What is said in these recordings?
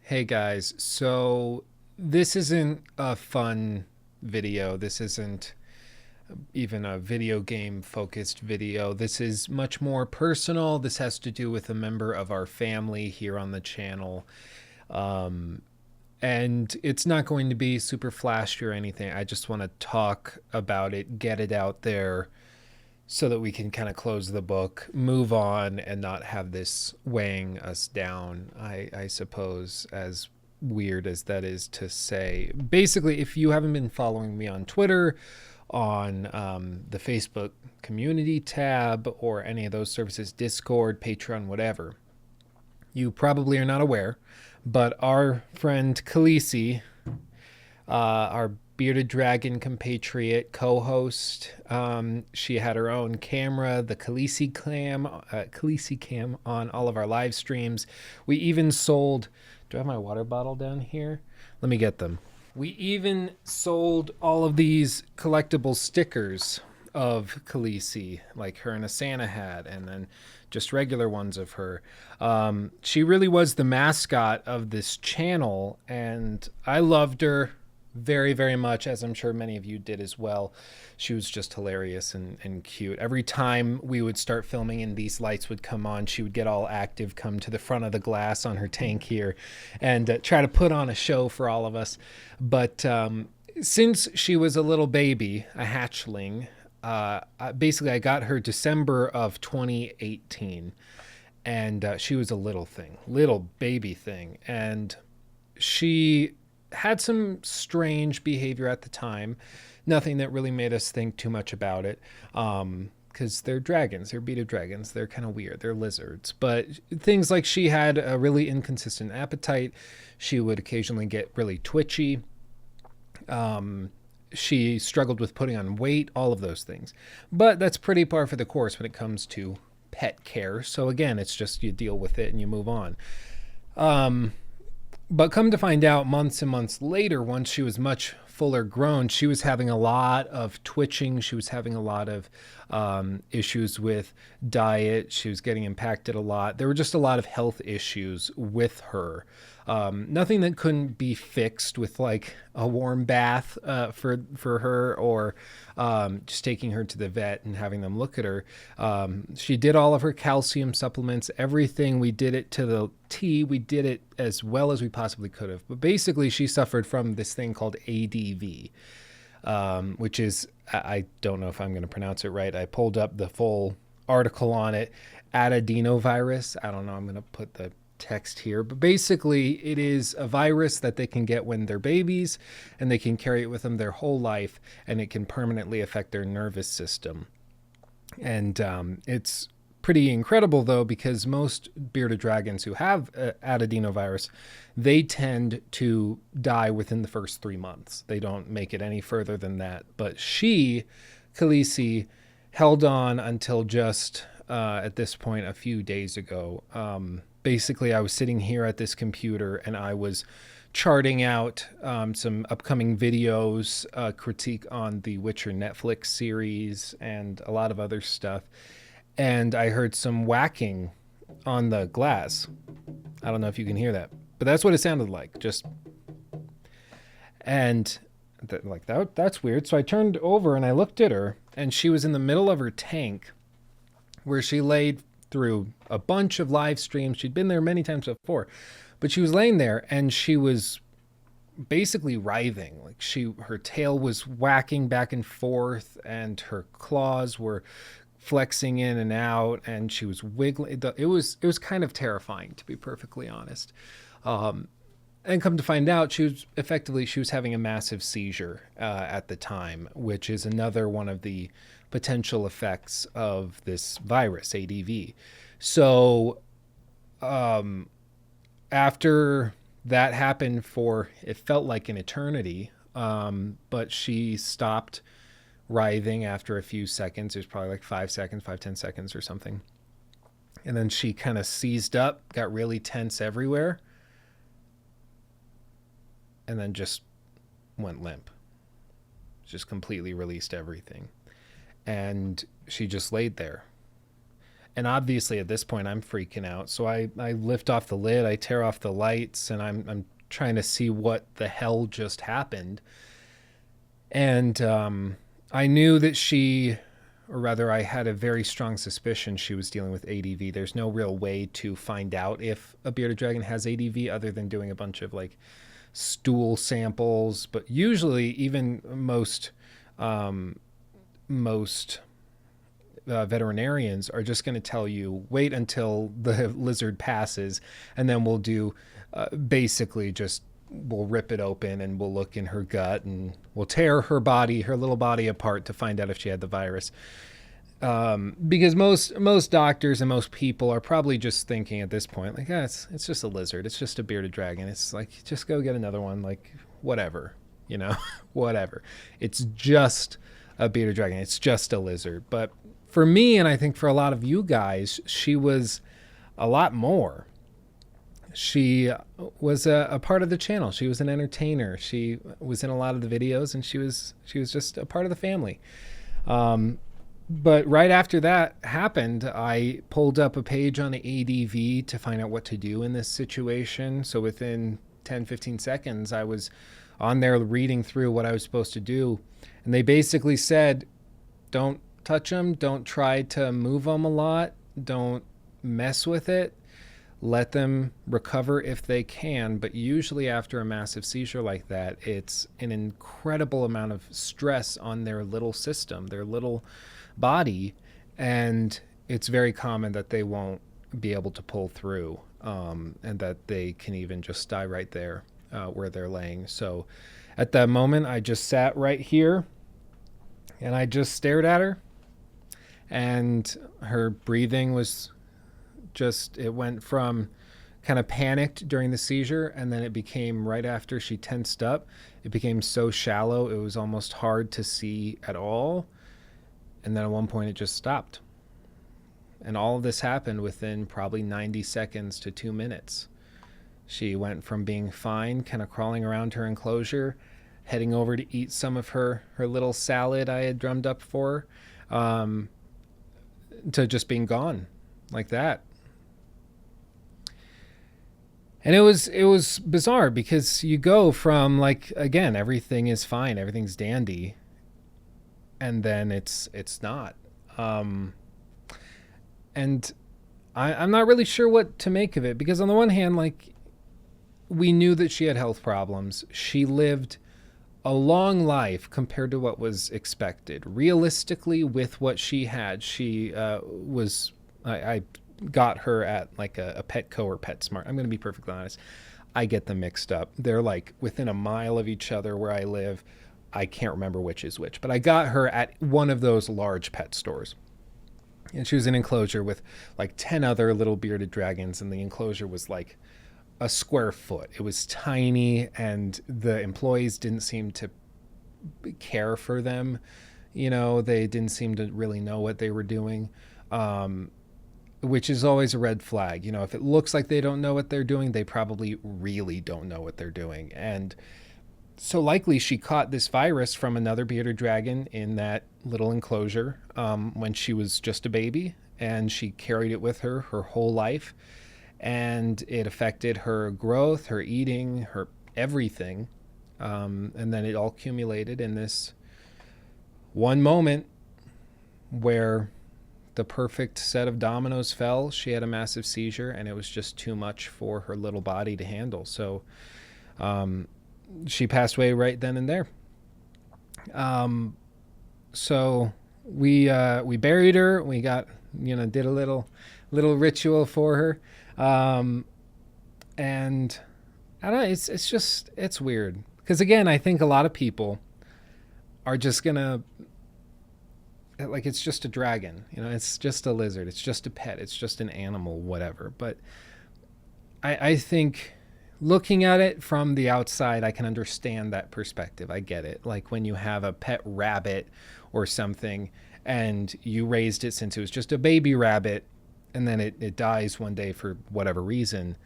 Hey guys, so this isn't a fun video. This isn't even a video game focused video. This is much more personal. This has to do with a member of our family here on the channel. Um, and it's not going to be super flashy or anything. I just want to talk about it, get it out there so that we can kind of close the book, move on, and not have this weighing us down, I suppose, as weird as that is to say. Basically, if you haven't been following me on Twitter, on the Facebook community tab, or any of those services, Discord, Patreon, whatever, you probably are not aware, but our friend Khaleesi, our bearded dragon compatriot co-host. She had her own camera, the Khaleesi cam on all of our live streams. We even sold. Do I have my water bottle down here? Let me get them. We even sold all of these collectible stickers of Khaleesi, like her in a Santa hat, and then just regular ones of her. She really was the mascot of this channel, and I loved her very, very much, as I'm sure many of you did as well. She was just hilarious and cute. Every time we would start filming and these lights would come on, she would get all active, come to the front of the glass on her tank here, and try to put on a show for all of us. But since she was a little baby, a hatchling, basically I got her December of 2018, and she was a little baby thing, and she had some strange behavior at the time. Nothing that really made us think too much about it. Because they're dragons, they're bearded dragons. They're kind of weird. They're lizards. But things like she had a really inconsistent appetite. She would occasionally get really twitchy. She struggled with putting on weight, all of those things. But that's pretty par for the course when it comes to pet care. So again, it's just you deal with it and you move on. But come to find out, months and months later, once she was much fuller grown, she was having a lot of twitching. She was having a lot of issues with diet. She was getting impacted a lot. There were just a lot of health issues with her. Nothing that couldn't be fixed with like a warm bath for her, or just taking her to the vet and having them look at her. She did all of her calcium supplements, everything. We did it to the T. We did it as well as we possibly could have. But basically, she suffered from this thing called ADV, which is, I don't know if I'm going to pronounce it right. I pulled up the full article on it. Adenovirus. I don't know. I'm going to put the text here, but basically it is a virus that they can get when they're babies, and they can carry it with them their whole life, and it can permanently affect their nervous system. And it's pretty incredible though, because most bearded dragons who have adenovirus, they tend to die within the first 3 months. They don't make it any further than that. But she, Khaleesi, held on until just at this point a few days ago. Basically, I was sitting here at this computer and I was charting out some upcoming videos, critique on the Witcher Netflix series, and a lot of other stuff. And I heard some whacking on the glass. I don't know if you can hear that, but that's what it sounded like. Just and that's weird. So I turned over and I looked at her, and she was in the middle of her tank, where she laid through a bunch of live streams. She'd been there many times before, but she was laying there and she was basically writhing. Like her tail was whacking back and forth, and her claws were flexing in and out, and she was wiggling. It was kind of terrifying, to be perfectly honest. And come to find out, she was having a massive seizure at the time, which is another one of the potential effects of this virus, ADV. So after that happened for, it felt like an eternity, but she stopped writhing after a few seconds. It was probably like 5 seconds, 10 seconds or something. And then she kind of seized up, got really tense everywhere, and then just went limp. Just completely released everything. And she just laid there. And obviously at this point I'm freaking out. So I lift off the lid, I tear off the lights, and I'm trying to see what the hell just happened. And I knew that she, or rather, I had a very strong suspicion she was dealing with ADV. There's no real way to find out if a bearded dragon has ADV other than doing a bunch of like stool samples. But usually, even most veterinarians are just going to tell you wait until the lizard passes, and then we'll do basically just we'll rip it open and we'll look in her gut and we'll tear her little body apart to find out if she had the virus. Because most doctors and most people are probably just thinking at this point, like, it's just a lizard. It's just a bearded dragon. It's like, just go get another one. Like, whatever, whatever. It's just a bearded dragon. It's just a lizard. But for me, and I think for a lot of you guys, she was a lot more. She was a part of the channel. She was an entertainer. She was in a lot of the videos, and she was just a part of the family. But right after that happened, I pulled up a page on the ADV to find out what to do in this situation. So within 10, 15 seconds, I was on there reading through what I was supposed to do. And they basically said, don't touch them. Don't try to move them a lot. Don't mess with it. Let them recover if they can. But usually after a massive seizure like that, it's an incredible amount of stress on their little system, their little body, and it's very common that they won't be able to pull through, and that they can even just die right there where they're laying. So at that moment, I just sat right here and I just stared at her, and her breathing was just, it went from kind of panicked during the seizure, and then it became, right after she tensed up, it became so shallow it was almost hard to see at all. And then at one point it just stopped. And all of this happened within probably 90 seconds to 2 minutes. She went from being fine, kind of crawling around her enclosure, heading over to eat some of her little salad I had drummed up for her, to just being gone like that. And it was bizarre, because you go from, like, again, everything is fine, everything's dandy, and then it's not. And I'm not really sure what to make of it, because on the one hand, like, we knew that she had health problems. She lived a long life compared to what was expected. Realistically, with what she had, she I got her at like a Petco or PetSmart. I'm going to be perfectly honest. I get them mixed up. They're like within a mile of each other where I live. I can't remember which is which, but I got her at one of those large pet stores. And she was in an enclosure with like 10 other little bearded dragons, and the enclosure was like a square foot. It was tiny, and the employees didn't seem to care for them. They didn't seem to really know what they were doing, which is always a red flag. If it looks like they don't know what they're doing, they probably really don't know what they're doing. And so likely she caught this virus from another bearded dragon in that little enclosure when she was just a baby, and she carried it with her whole life, and it affected her growth, her eating, her everything, and then it all accumulated in this one moment where the perfect set of dominoes fell. She had a massive seizure, and it was just too much for her little body to handle. So she passed away right then and there. So we buried her. We got, did a little ritual for her. And I don't know, it's weird. Because again, I think a lot of people are just gonna, like, it's just a dragon, it's just a lizard, it's just a pet, it's just an animal, whatever. But I think looking at it from the outside, I can understand that perspective. I get it. Like when you have a pet rabbit or something, and you raised it since it was just a baby rabbit, and then it dies one day for whatever reason,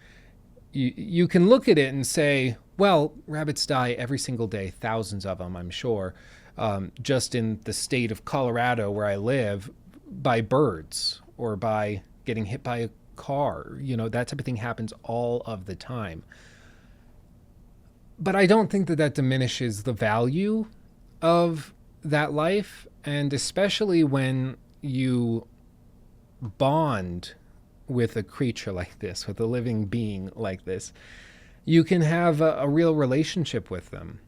you can look at it and say, well, rabbits die every single day, thousands of them, I'm sure, just in the state of Colorado where I live, by birds or by getting hit by a car. You know, that type of thing happens all of the time. But I don't think that that diminishes the value of that life, and especially when you bond with a creature like this, with a living being like this, you can have a real relationship with them.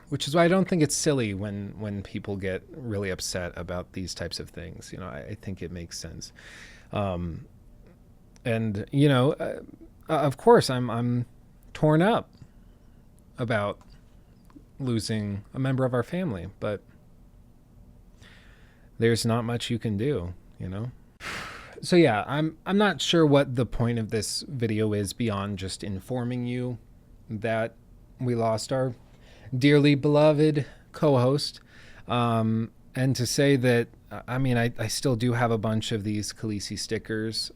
Which is why I don't think it's silly when people get really upset about these types of things. You know, I think it makes sense. And you know, of course, I'm torn up about losing a member of our family, but there's not much you can do, you know. So yeah, I'm not sure what the point of this video is beyond just informing you that we lost our dearly beloved co-host, and to say that I mean I still do have a bunch of these Khaleesi stickers.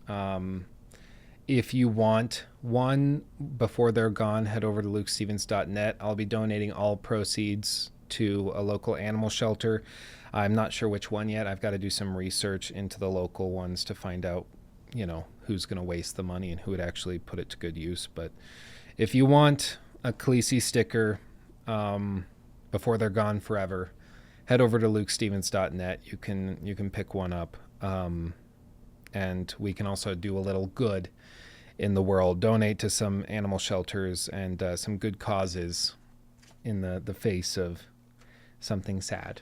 If you want one before they're gone, head over to lukestevens.net. I'll be donating all proceeds to a local animal shelter. I'm not sure which one yet. I've got to do some research into the local ones to find out, you know, who's going to waste the money and who would actually put it to good use. But if you want a Khaleesi sticker before they're gone forever, head over to lukestevens.net. You can pick one up, and we can also do a little good in the world, donate to some animal shelters and some good causes in the face of something sad.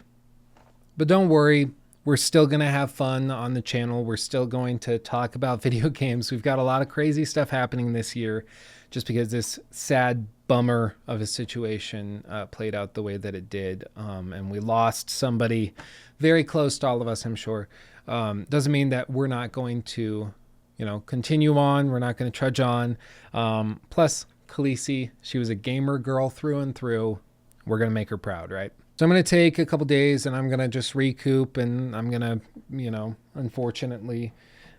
But don't worry, we're still going to have fun on the channel. We're still going to talk about video games. We've got a lot of crazy stuff happening this year just because this sad bummer of a situation played out the way that it did. And we lost somebody very close to all of us, I'm sure. Doesn't mean that we're not going to, you know, continue on. We're not going to trudge on. Plus, Khaleesi, she was a gamer girl through and through. We're going to make her proud, right? So I'm going to take a couple days and I'm going to just recoup, and I'm going to, you know, unfortunately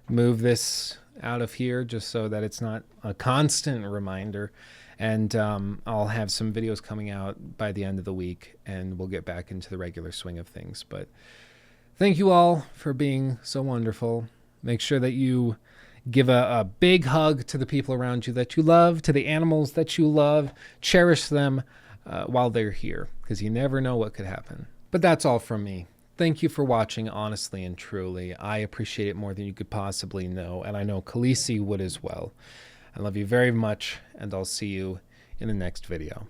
move this out of here just so that it's not a constant reminder. And I'll have some videos coming out by the end of the week, and we'll get back into the regular swing of things. But thank you all for being so wonderful. Make sure that you give a big hug to the people around you that you love, to the animals that you love. Cherish them while they're here, because you never know what could happen. But that's all from me. Thank you for watching, honestly and truly. I appreciate it more than you could possibly know, and I know Khaleesi would as well. I love you very much, and I'll see you in the next video.